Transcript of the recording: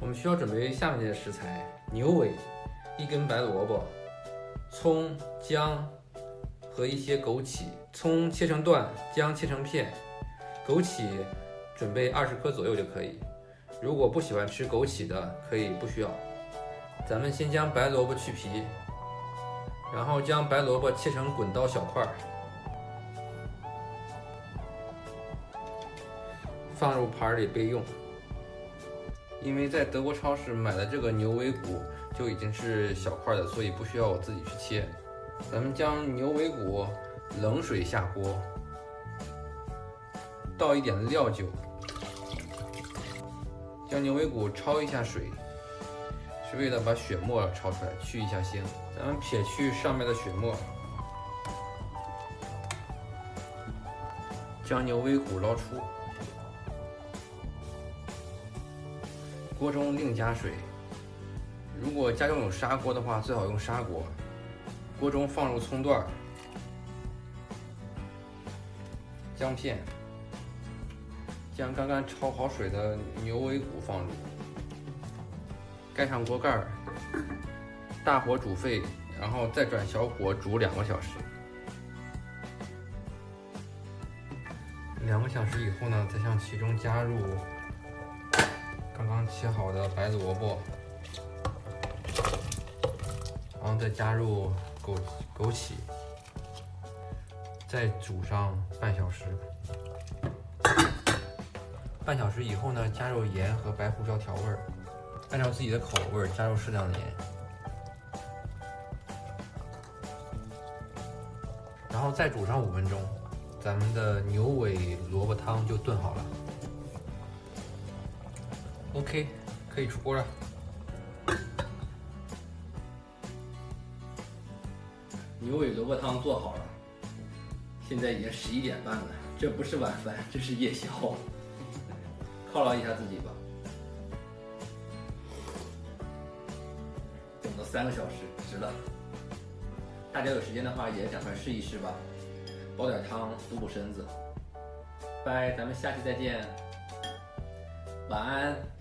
我们需要准备下面这些食材：牛尾、1根白萝卜、葱、姜和一些枸杞。葱切成段，姜切成片，枸杞准备20颗左右就可以。如果不喜欢吃枸杞的，可以不需要。咱们先将白萝卜去皮，然后将白萝卜切成滚刀小块，放入盘里备用。因为在德国超市买的这个牛尾骨就已经是小块的，所以不需要我自己去切。咱们将牛尾骨冷水下锅，倒一点料酒，将牛尾骨焯一下水，是为了把血沫焯出来，去一下腥。咱们撇去上面的血沫，将牛尾骨捞出，锅中另加水。如果家中有砂锅的话，最好用砂锅。锅中放入葱段、姜片，将刚刚焯好水的牛尾骨放入，盖上锅盖，大火煮沸，然后再转小火煮2个小时。2个小时以后呢，再向其中加入刚刚切好的白萝卜，然后再加入枸杞，再煮上半小时。半小时以后呢，加入盐和白胡椒调味儿，按照自己的口味加入适量的盐，然后再煮上5分钟，咱们的牛尾萝卜汤就炖好了。OK， 可以出锅了。牛尾萝卜汤做好了，现在已经11点半了，这不是晚饭，这是夜宵。犒劳一下自己吧。等了3个小时，值了。大家有时间的话也赶快试一试吧，煲点汤补补身子。拜，咱们下期再见，晚安。